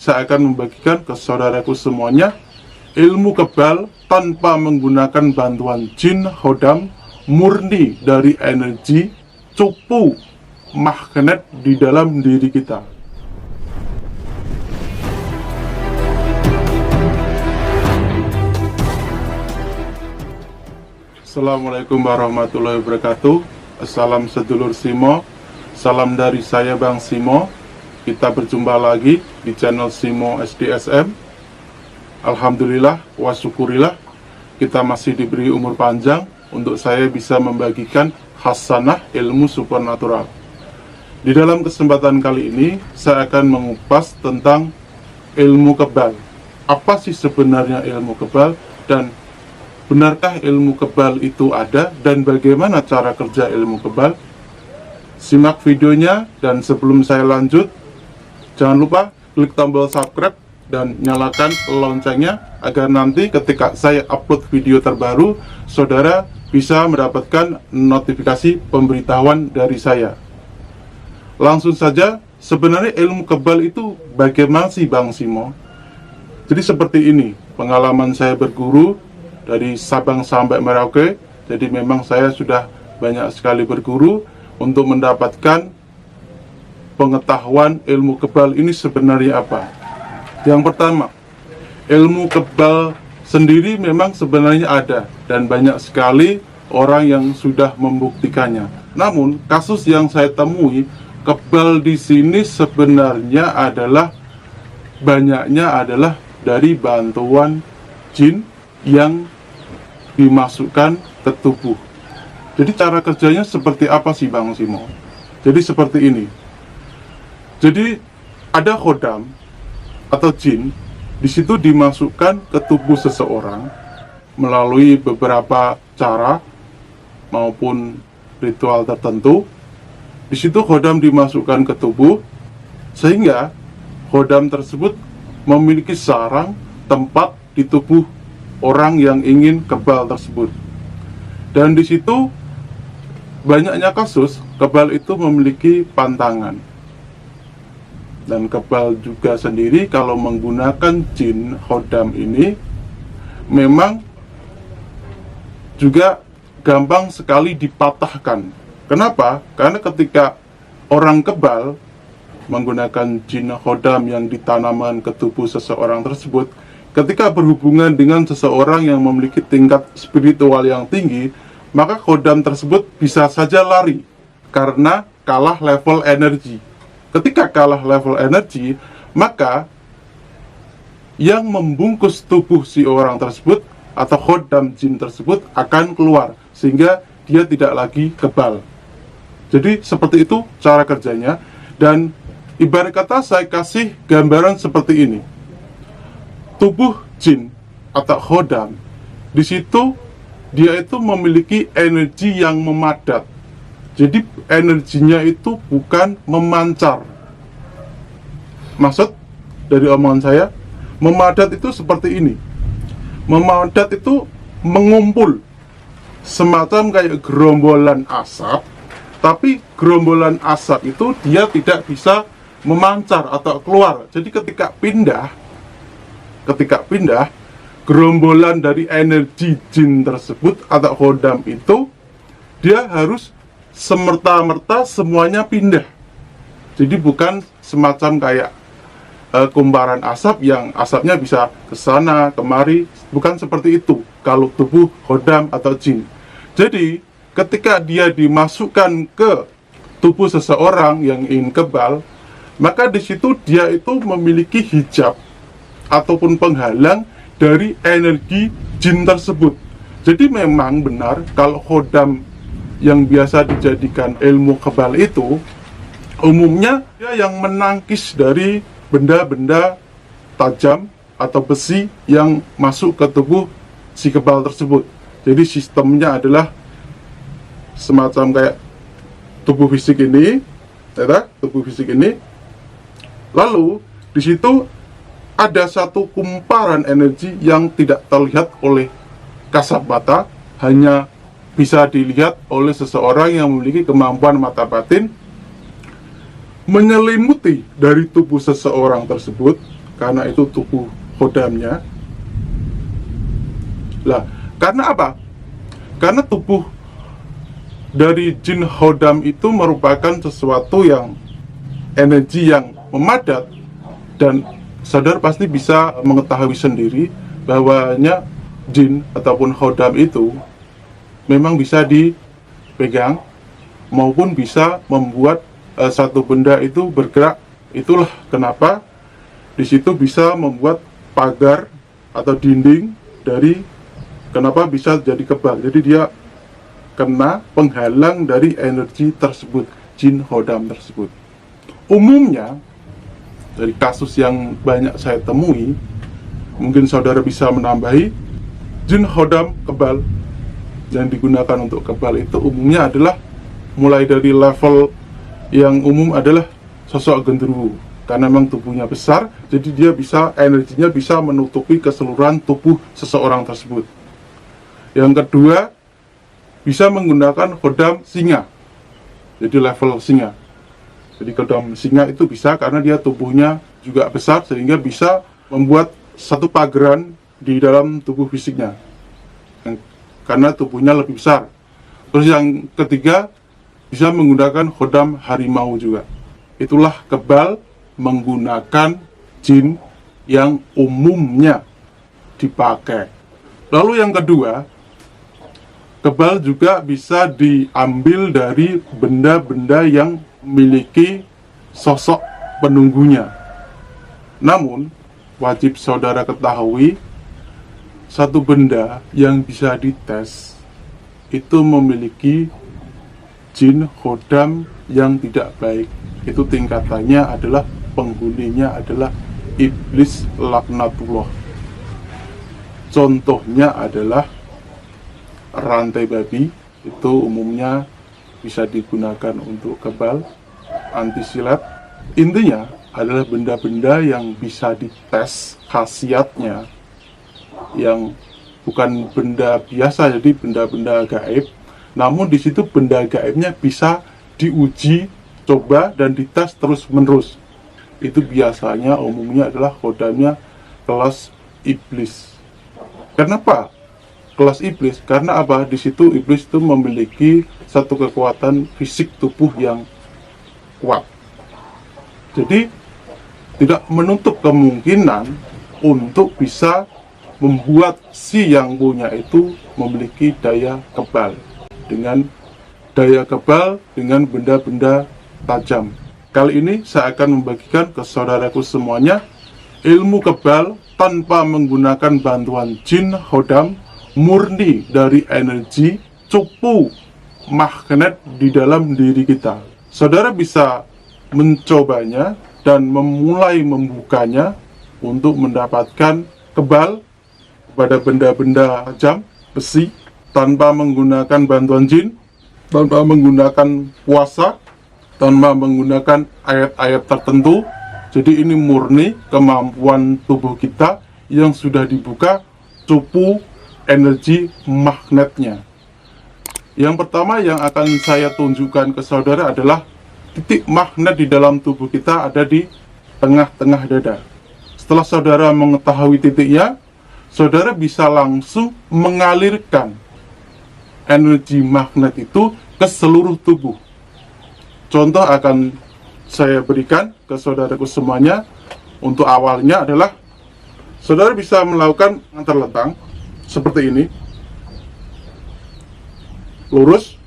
saya akan membagikan ke saudaraku semuanya ilmu kebal tanpa menggunakan bantuan jin khodam, murni dari energi cupu magnet di dalam diri kita. Assalamualaikum warahmatullahi wabarakatuh. Salam sedulur Simo. Salam dari saya Bang Simo. Kita berjumpa lagi di channel Simo SDSM. Alhamdulillah wa syukurillah, kita masih diberi umur panjang untuk saya bisa membagikan hasanah ilmu supernatural. Di dalam kesempatan kali ini saya akan mengupas tentang ilmu kebal. Apa sih sebenarnya ilmu kebal, dan benarkah ilmu kebal itu ada, dan bagaimana cara kerja ilmu kebal? Simak videonya, dan sebelum saya lanjut, jangan lupa klik tombol subscribe dan nyalakan loncengnya agar nanti ketika saya upload video terbaru, saudara bisa mendapatkan notifikasi pemberitahuan dari saya. Langsung saja, sebenarnya ilmu kebal itu bagaimana sih Bang Simo? Jadi seperti ini, pengalaman saya berguru dari Sabang sampai Merauke. Jadi memang saya sudah banyak sekali berguru untuk mendapatkan pengetahuan ilmu kebal ini sebenarnya apa. Yang pertama, ilmu kebal sendiri memang sebenarnya ada dan banyak sekali orang yang sudah membuktikannya. Namun kasus yang saya temui, kebal di sini sebenarnya adalah banyaknya adalah dari bantuan jin yang dimasukkan ke tubuh. Jadi cara kerjanya seperti apa sih Bang Simo? Jadi seperti ini. Jadi ada khodam atau jin, di situ dimasukkan ke tubuh seseorang melalui beberapa cara maupun ritual tertentu. Di situ khodam dimasukkan ke tubuh sehingga khodam tersebut memiliki sarang tempat di tubuh orang yang ingin kebal tersebut. Dan di situ banyaknya kasus kebal itu memiliki pantangan. Dan kebal juga sendiri kalau menggunakan jin khodam ini memang juga gampang sekali dipatahkan. Kenapa? Karena ketika orang kebal menggunakan jin khodam yang ditanamkan ke tubuh seseorang tersebut, ketika berhubungan dengan seseorang yang memiliki tingkat spiritual yang tinggi, maka khodam tersebut bisa saja lari karena kalah level energi. Ketika kalah level energi, maka yang membungkus tubuh si orang tersebut atau khodam jin tersebut akan keluar, sehingga dia tidak lagi kebal. Jadi seperti itu cara kerjanya. Dan ibarat kata saya kasih gambaran seperti ini. Tubuh jin atau khodam, di situ dia itu memiliki energi yang memadat. Jadi energinya itu bukan memancar. Maksud dari omongan saya, memadat itu seperti ini. Memadat itu mengumpul, semacam kayak gerombolan asap. Tapi gerombolan asap itu dia tidak bisa memancar atau keluar. Jadi ketika pindah, gerombolan dari energi jin tersebut atau khodam itu, dia harus semerta-merta semuanya pindah. Jadi bukan semacam kayak kumparan asap yang asapnya bisa ke sana kemari, bukan seperti itu kalau tubuh khodam atau jin. Jadi ketika dia dimasukkan ke tubuh seseorang yang ingin kebal, maka di situ dia itu memiliki hijab ataupun penghalang dari energi jin tersebut. Jadi memang benar kalau khodam yang biasa dijadikan ilmu kebal itu umumnya dia yang menangkis dari benda-benda tajam atau besi yang masuk ke tubuh si kebal tersebut. Jadi sistemnya adalah semacam kayak tubuh fisik ini, Lalu di situ ada satu kumparan energi yang tidak terlihat oleh kasat mata, hanya bisa dilihat oleh seseorang yang memiliki kemampuan mata batin, menyelimuti dari tubuh seseorang tersebut karena itu tubuh khodamnya. Lah, karena apa? Karena tubuh dari jin khodam itu merupakan sesuatu yang energi yang memadat, dan saudara pasti bisa mengetahui sendiri bahwanya jin ataupun khodam itu memang bisa dipegang maupun bisa membuat satu benda itu bergerak. Itulah kenapa di situ bisa membuat pagar atau dinding dari kenapa bisa jadi kebal. Jadi dia kena penghalang dari energi tersebut, jin khodam tersebut. Umumnya dari kasus yang banyak saya temui, mungkin saudara bisa menambahi, jin khodam kebal yang digunakan untuk kebal itu umumnya adalah mulai dari level yang umum adalah sosok genderuwo, karena memang tubuhnya besar, jadi dia bisa, energinya bisa menutupi keseluruhan tubuh seseorang tersebut. Yang kedua, bisa menggunakan khodam singa, jadi level singa. Jadi khodam singa itu bisa karena dia tubuhnya juga besar sehingga bisa membuat satu pageran di dalam tubuh fisiknya karena tubuhnya lebih besar. Terus yang ketiga, bisa menggunakan khodam harimau juga. Itulah kebal menggunakan jin yang umumnya dipakai. Lalu yang kedua, kebal juga bisa diambil dari benda-benda yang memiliki sosok penunggunya. Namun, wajib saudara ketahui, satu benda yang bisa dites itu memiliki jin khodam yang tidak baik. Itu tingkatannya adalah, penghuninya adalah iblis laknatullah. Contohnya adalah rantai babi, itu umumnya bisa digunakan untuk kebal, anti silat. Intinya adalah benda-benda yang bisa dites khasiatnya, yang bukan benda biasa, jadi benda-benda gaib. Namun di situ benda gaibnya bisa diuji, coba dan dites terus-menerus. Itu biasanya umumnya adalah khodamnya kelas iblis. Kenapa kelas iblis? Karena apa? Di situ iblis itu memiliki satu kekuatan fisik tubuh yang kuat. Jadi tidak menutup kemungkinan untuk bisa membuat si yang punya itu memiliki daya kebal dengan benda-benda tajam. Kali ini saya akan membagikan ke saudaraku semuanya ilmu kebal tanpa menggunakan bantuan jin khodam, murni dari energi cupu magnet di dalam diri kita. Saudara bisa mencobanya dan memulai membukanya untuk mendapatkan kebal pada benda-benda tajam, besi, tanpa menggunakan bantuan jin, tanpa menggunakan puasa, tanpa menggunakan ayat-ayat tertentu. Jadi ini murni kemampuan tubuh kita yang sudah dibuka cupu energi magnetnya. Yang pertama yang akan saya tunjukkan ke saudara adalah titik magnet di dalam tubuh kita ada di tengah-tengah dada. Setelah saudara mengetahui titiknya, saudara bisa langsung mengalirkan energi magnet itu ke seluruh tubuh. Contoh akan saya berikan ke saudaraku semuanya. Untuk awalnya adalah saudara bisa melakukan terlentang seperti ini, lurus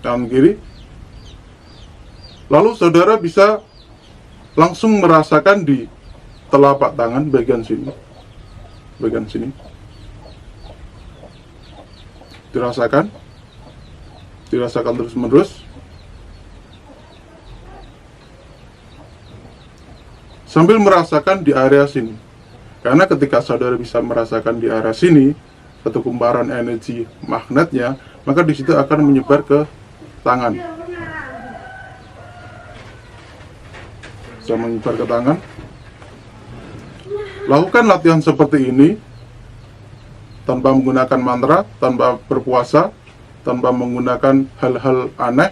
kanan kiri. Lalu saudara bisa langsung merasakan di telapak tangan bagian sini, dirasakan terus menerus sambil merasakan di area sini. Karena ketika saudara bisa merasakan di area sini satu kumparan energi magnetnya, maka di situ akan menyebar ke tangan. Bisa menyebar ke tangan. Lakukan latihan seperti ini tanpa menggunakan mantra, tanpa berpuasa, tanpa menggunakan hal-hal aneh,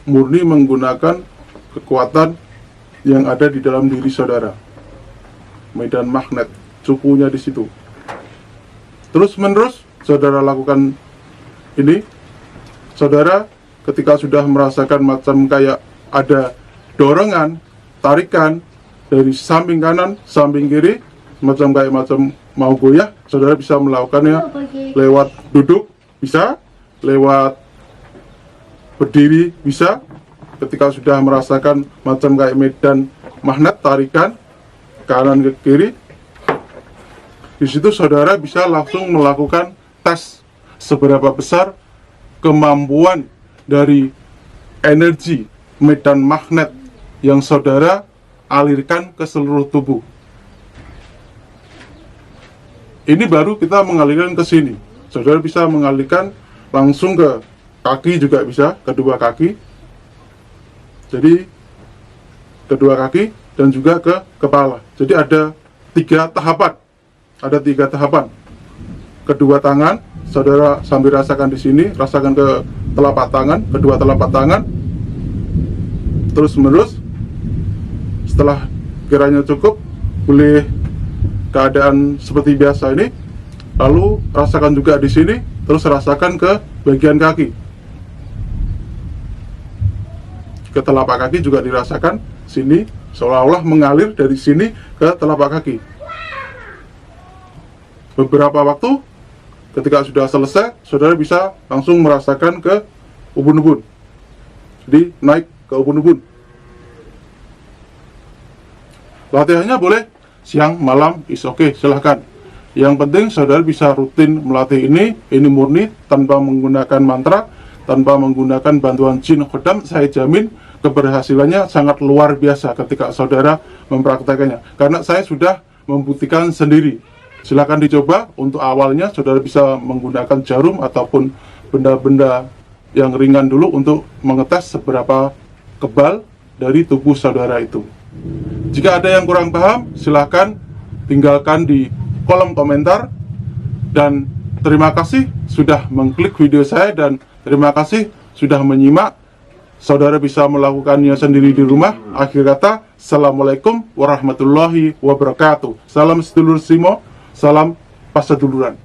murni menggunakan kekuatan yang ada di dalam diri saudara. medan magnet, sukunya di situ. Terus menerus saudara lakukan ini, saudara ketika sudah merasakan macam kayak ada dorongan, tarikan dari samping kanan, samping kiri, macam mau goyah, saudara bisa melakukannya lewat duduk, bisa, lewat berdiri, bisa. Ketika sudah merasakan macam kayak medan magnet, tarikan kanan ke kiri, di situ saudara bisa langsung melakukan tes seberapa besar kemampuan dari energi medan magnet yang saudara alirkan ke seluruh tubuh. Ini baru kita mengalirkan ke sini. Saudara bisa mengalirkan langsung ke kaki juga bisa, kedua kaki. Jadi kedua kaki dan juga ke kepala. Jadi ada 3 tahapan. Ada 3 tahapan. Kedua tangan, saudara sambil rasakan di sini, rasakan ke telapak tangan, kedua telapak tangan. Terus menerus, setelah kiranya cukup, boleh keadaan seperti biasa ini. Lalu rasakan juga di sini, terus rasakan ke bagian kaki. Ke telapak kaki juga dirasakan sini, seolah-olah mengalir dari sini ke telapak kaki. Beberapa waktu, ketika sudah selesai, saudara bisa langsung merasakan ke ubun-ubun. Jadi naik ke ubun-ubun. Latihannya boleh siang, malam, is oke, silahkan. Yang penting saudara bisa rutin melatih ini murni tanpa menggunakan mantra, tanpa menggunakan bantuan jin khodam. Saya jamin keberhasilannya sangat luar biasa ketika saudara mempraktekannya. Karena saya sudah membuktikan sendiri. Silakan dicoba. Untuk awalnya saudara bisa menggunakan jarum ataupun benda-benda yang ringan dulu untuk mengetes seberapa kebal dari tubuh saudara itu. Jika ada yang kurang paham, silakan tinggalkan di kolom komentar. Dan terima kasih sudah mengklik video saya, dan terima kasih sudah menyimak. Saudara bisa melakukannya sendiri di rumah. Akhir kata, Assalamualaikum warahmatullahi wabarakatuh. Salam sedulur Simo, salam paseduluran.